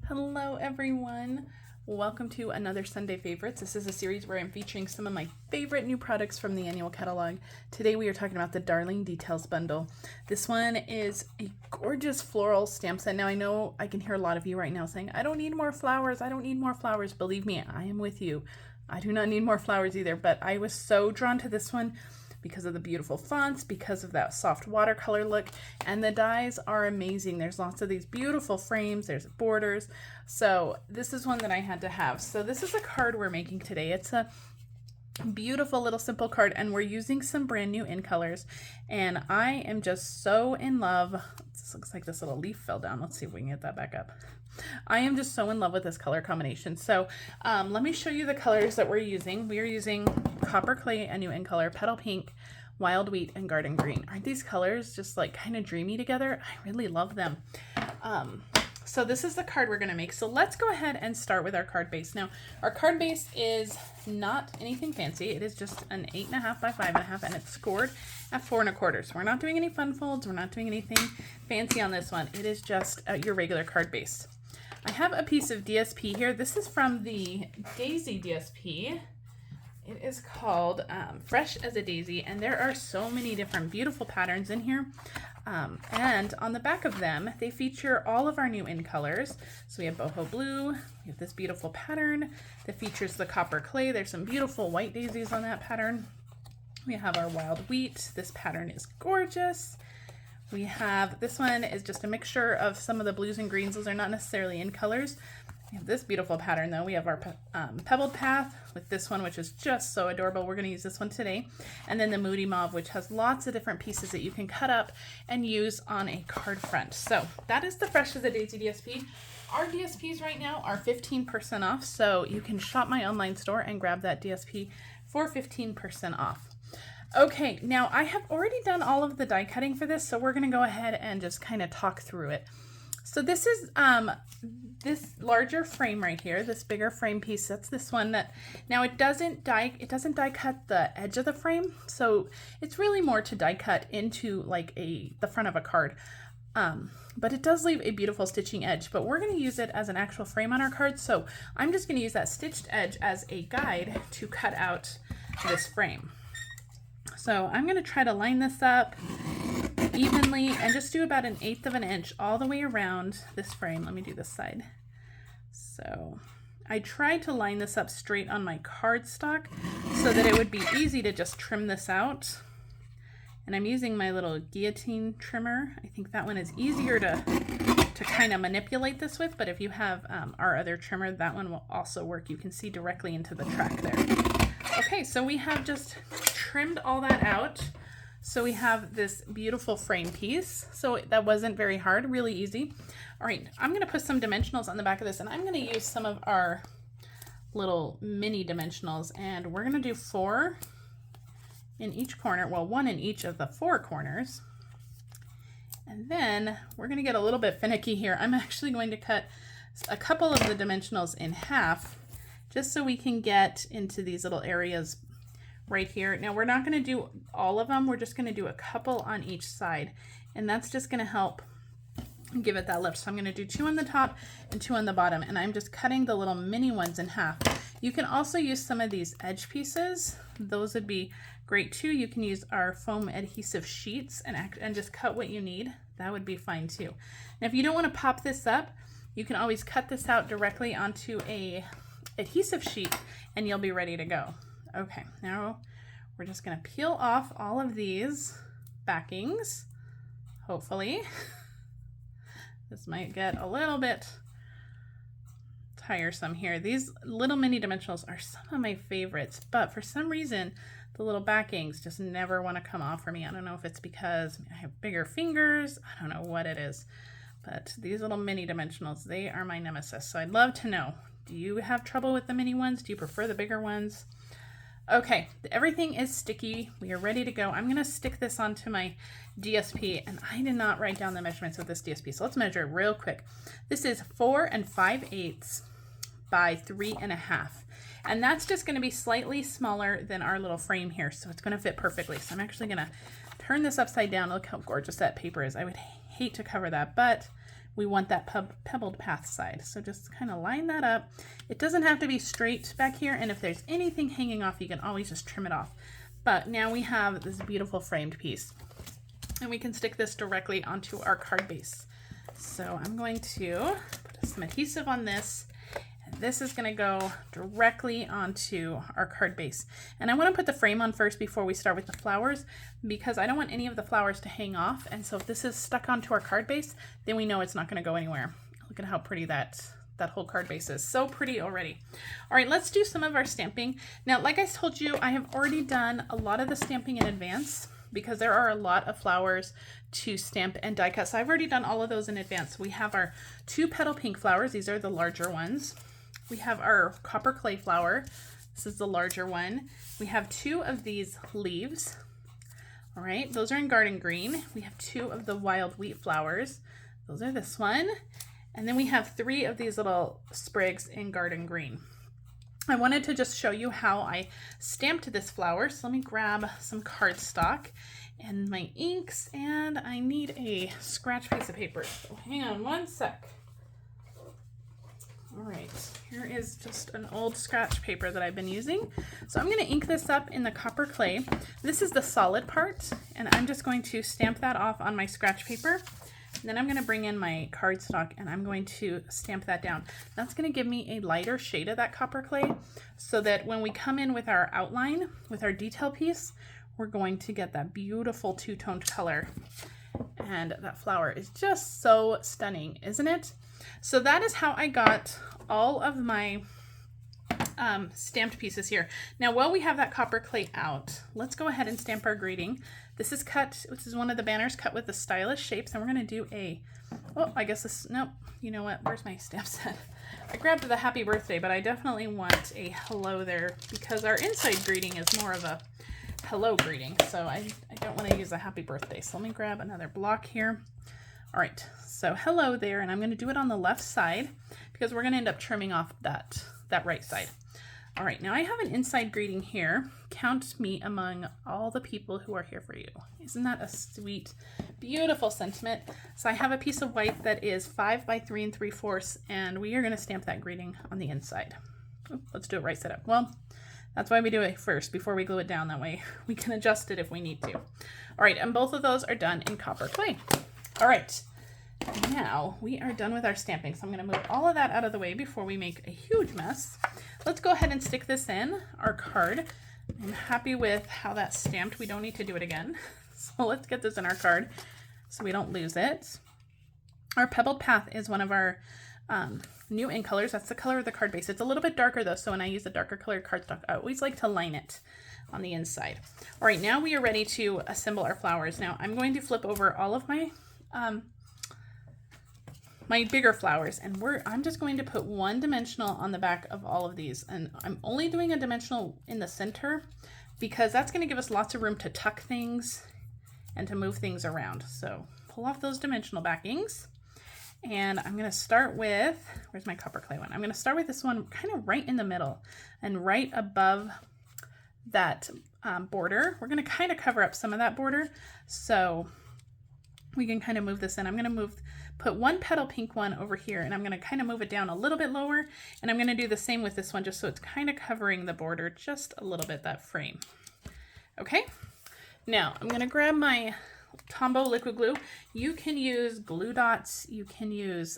Hello everyone, welcome to another Sunday Favorites. This is a series where I'm featuring some of my favorite new products from the annual catalog. Today we are talking about the Darling Details bundle. This one is a gorgeous floral stamp set. Now I know I can hear a lot of you right now saying, I don't need more flowers, I don't need more flowers. Believe me, I am with you. I do not need more flowers either, but I was so drawn to this one because of the beautiful fonts, because of that soft watercolor look, and the dies are amazing. There's lots of these beautiful frames, there's borders, so this is one that I had to have. So this is a card we're making today. It's a beautiful little simple card, and we're using some brand new in colors, and I am just so in love. This looks like this little leaf fell down. Let's see if we can get that back up. I am just so in love with this color combination. So let me show you the colors that we're using. We are using Copper Clay, a new in color, Petal Pink, Wild Wheat, and Garden Green. Aren't these colors just like kind of dreamy together? I really love them. So this is the card we're going to make. So let's go ahead and start with our card base. Now, our card base is not anything fancy. It is just an 8.5 by 5.5, and it's scored at 4 1/4. So we're not doing any fun folds. We're not doing anything fancy on this one. It is just your regular card base. I have a piece of DSP here. This is from the Daisy DSP. It is called Fresh as a Daisy, and there are so many different beautiful patterns in here. And on the back of them, they feature all of our new in colors. So we have boho blue, we have this beautiful pattern that features the copper clay. There's some beautiful white daisies on that pattern. We have our wild wheat. This pattern is gorgeous. We have, this one is just a mixture of some of the blues and greens. Those are not necessarily in colors. We have this beautiful pattern though. We have our Pebbled Path with this one, which is just so adorable. We're going to use this one today. And then the Moody Mauve, which has lots of different pieces that you can cut up and use on a card front. So that is the Fresh as a Daisy DSP. Our DSPs right now are 15% off, so you can shop my online store and grab that DSP for 15% off. Okay, now I have already done all of the die cutting for this, so we're going to go ahead and just kind of talk through it. So this is this larger frame right here, this bigger frame piece. That's this one that now it doesn't die cut the edge of the frame, so it's really more to die cut into like the front of a card. But it does leave a beautiful stitching edge, but we're going to use it as an actual frame on our card. So I'm just going to use that stitched edge as a guide to cut out this frame. So I'm going to try to line this up evenly and just do about 1/8 of an inch all the way around this frame. Let me do this side. So I tried to line this up straight on my cardstock so that it would be easy to just trim this out. And I'm using my little guillotine trimmer. I think that one is easier to kind of manipulate this with, but if you have our other trimmer, that one will also work. You can see directly into the track there. Okay, so we have just trimmed all that out. So we have this beautiful frame piece. So that wasn't very hard, really easy. All right, I'm gonna put some dimensionals on the back of this, and I'm gonna use some of our little mini dimensionals, and we're gonna do 4 in each corner, well, 1 in each of the 4 corners. And then we're gonna get a little bit finicky here. I'm actually going to cut a couple of the dimensionals in half just so we can get into these little areas right here. Now we're not going to do all of them. We're just going to do a couple on each side, and that's just going to help give it that lift. So I'm going to do 2 on the top and 2 on the bottom, and I'm just cutting the little mini ones in half. You can also use some of these edge pieces. Those would be great too. You can use our foam adhesive sheets and just cut what you need. That would be fine too. Now if you don't want to pop this up, you can always cut this out directly onto a adhesive sheet and you'll be ready to go. Okay, now we're just going to peel off all of these backings, hopefully. This might get a little bit tiresome here. These little mini dimensionals are some of my favorites, but for some reason, the little backings just never want to come off for me. I don't know if it's because I have bigger fingers. I don't know what it is, but these little mini dimensionals, they are my nemesis. So I'd love to know, do you have trouble with the mini ones? Do you prefer the bigger ones? Okay, everything is sticky. We are ready to go. I'm gonna stick this onto my DSP, and I did not write down the measurements of this DSP, so let's measure it real quick. This is 4 5/8 by 3 1/2. And that's just gonna be slightly smaller than our little frame here, so it's gonna fit perfectly. So I'm actually gonna turn this upside down. Look how gorgeous that paper is. I would hate to cover that, but we want that Pebbled Path side. So just kind of line that up. It doesn't have to be straight back here, and if there's anything hanging off, you can always just trim it off. But now we have this beautiful framed piece, and we can stick this directly onto our card base. So I'm going to put some adhesive on this, and this is going to go directly onto our card base. And I want to put the frame on first before we start with the flowers, because I don't want any of the flowers to hang off. And so if this is stuck onto our card base, then we know it's not going to go anywhere. Look at how pretty that whole card base is. So pretty already. All right, let's do some of our stamping. Now, like I told you, I have already done a lot of the stamping in advance because there are a lot of flowers to stamp and die cut. So I've already done all of those in advance. We have our 2 petal pink flowers. These are the larger ones. We have our copper clay flower. This is the larger one. We have 2 of these leaves. All right, those are in garden green. We have 2 of the wild wheat flowers. Those are this one. And then we have 3 of these little sprigs in garden green. I wanted to just show you how I stamped this flower. So let me grab some cardstock and my inks, and I need a scratch piece of paper. So hang on one sec. All right, here is just an old scratch paper that I've been using. So I'm going to ink this up in the copper clay. This is the solid part, and I'm just going to stamp that off on my scratch paper. And then I'm going to bring in my cardstock and I'm going to stamp that down. That's going to give me a lighter shade of that copper clay so that when we come in with our outline, with our detail piece, we're going to get that beautiful two-toned color. And that flower is just so stunning, isn't it? So that is how I got all of my stamped pieces here. Now, while we have that copper clay out, let's go ahead and stamp our greeting. This is cut, this is one of the banners cut with the stylish shapes, and we're going to do a, oh, I guess this, nope, you know what, where's my stamp set? I grabbed the happy birthday, but I definitely want a hello there because our inside greeting is more of a hello greeting, so I don't want to use a happy birthday. So let me grab another block here. All right, so hello there, and I'm going to do it on the left side because we're going to end up trimming off that right side. All right, now I have an inside greeting here. Count me among all the people who are here for you. Isn't that a sweet, beautiful sentiment? So I have a piece of white that is 5 by 3 3/4, and we are going to stamp that greeting on the inside. Oh, let's do it right side up. Well, that's why we do it first before we glue it down. That way we can adjust it if we need to. All right, and both of those are done in copper clay. All right, now we are done with our stamping. So I'm going to move all of that out of the way before we make a huge mess. Let's go ahead and stick this in our card. I'm happy with how that's stamped. We don't need to do it again. So let's get this in our card so we don't lose it. Our Pebbled Path is one of our new ink colors. That's the color of the card base. It's a little bit darker though, so when I use a darker colored cardstock, I always like to line it on the inside. All right, now we are ready to assemble our flowers. Now I'm going to flip over all of my my bigger flowers, and I'm just going to put one dimensional on the back of all of these, and I'm only doing a dimensional in the center because that's going to give us lots of room to tuck things and to move things around. So pull off those dimensional backings, and I'm going to start with, where's my copper clay one? I'm going to start with this one kind of right in the middle and right above that border. We're going to kind of cover up some of that border so we can kind of move this in. I'm going to put one petal pink one over here, and I'm going to kind of move it down a little bit lower, and I'm going to do the same with this one just so it's kind of covering the border just a little bit, that frame. Okay, now I'm going to grab my Tombow liquid glue. You can use glue dots, you can use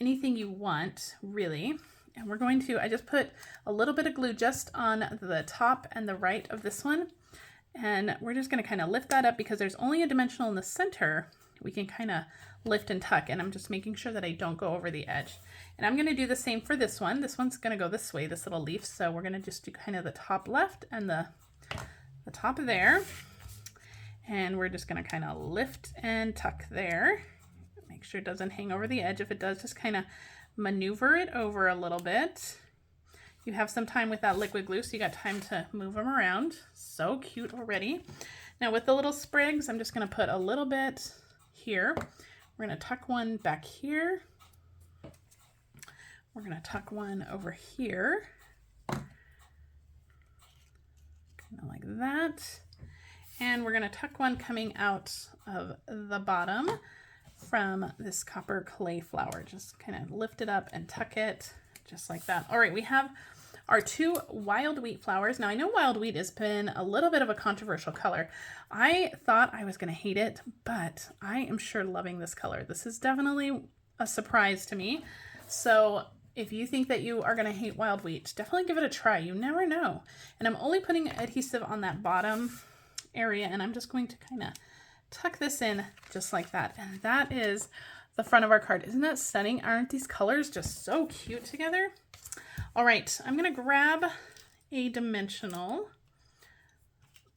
anything you want really, and we're going to, I just put a little bit of glue just on the top and the right of this one. And we're just going to kind of lift that up because there's only a dimensional in the center. We can kind of lift and tuck, and I'm just making sure that I don't go over the edge. And I'm going to do the same for this one. This one's going to go this way, this little leaf. So we're going to just do kind of the top left and the top there. And we're just going to kind of lift and tuck there. Make sure it doesn't hang over the edge. If it does, just kind of maneuver it over a little bit. You have some time with that liquid glue, so you got time to move them around. So cute already. Now with the little sprigs, I'm just going to put a little bit here. We're going to tuck one back here. We're going to tuck one over here. Kind of like that. And we're going to tuck one coming out of the bottom. from this copper clay flower. Just kind of lift it up and tuck it just like that. All right, we have our 2 wild wheat flowers. Now I know wild wheat has been a little bit of a controversial color. I thought I was going to hate it, but I am sure loving this color. This is definitely a surprise to me. So if you think that you are going to hate wild wheat, definitely give it a try. You never know. And I'm only putting adhesive on that bottom area, and I'm just going to kind of tuck this in just like that. And that is the front of our card. Isn't that stunning? Aren't these colors just so cute together? All right, I'm going to grab a dimensional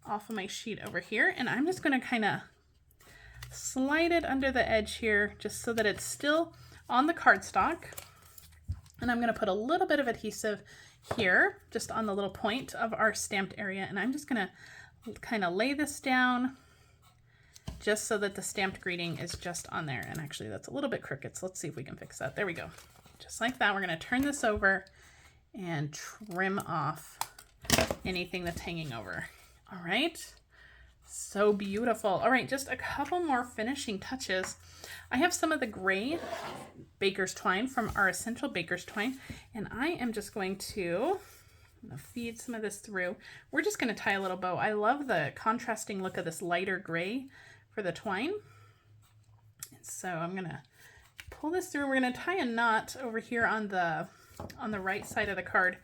off of my sheet over here, and I'm just going to kind of slide it under the edge here just so that it's still on the cardstock. And I'm going to put a little bit of adhesive here just on the little point of our stamped area, and I'm just going to kind of lay this down just so that the stamped greeting is just on there. And actually that's a little bit crooked, so let's see if we can fix that. There we go. Just like that. We're going to turn this over and trim off anything that's hanging over. All right, so beautiful. All right, just a couple more finishing touches. I have some of the gray baker's twine from our essential baker's twine, and I am just going to feed some of this through. We're just going to tie a little bow. I love the contrasting look of this lighter gray for the twine. And so I'm going to pull this through. We're going to tie a knot over here on the right side of the card,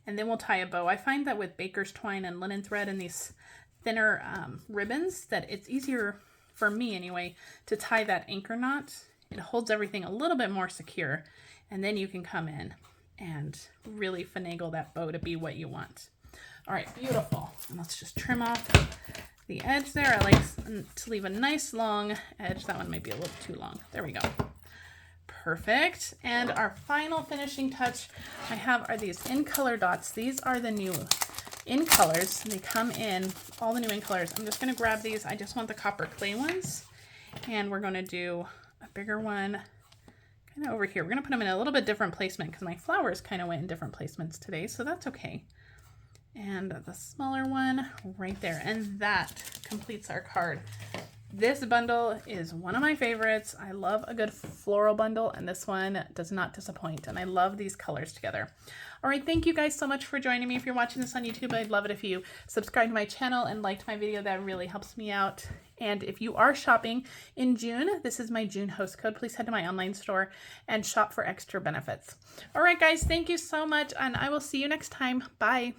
and then we'll tie a bow. I find that with baker's twine and linen thread and these thinner ribbons that it's easier, for me anyway, to tie that anchor knot. It holds everything a little bit more secure, and then you can come in and really finagle that bow to be what you want. All right, beautiful. And let's just trim off the edge there. I like to leave a nice long edge. That one might be a little too long. There we go. Perfect. And our final finishing touch I have are these in color dots. These are the new in colors. They come in all the new in colors. I'm just going to grab these. I just want the copper clay ones, and we're going to do a bigger one kind of over here. We're going to put them in a little bit different placement because my flowers kind of went in different placements today, so that's okay. And the smaller one right there, and that completes our card. This bundle is one of my favorites. I love a good floral bundle, and this one does not disappoint, and I love these colors together. All right, thank you guys so much for joining me. If you're watching this on YouTube, I'd love it if you subscribed to my channel and liked my video. That really helps me out. And if you are shopping in June, this is my June host code. Please head to my online store and shop for extra benefits. All right, guys, thank you so much, and I will see you next time. Bye.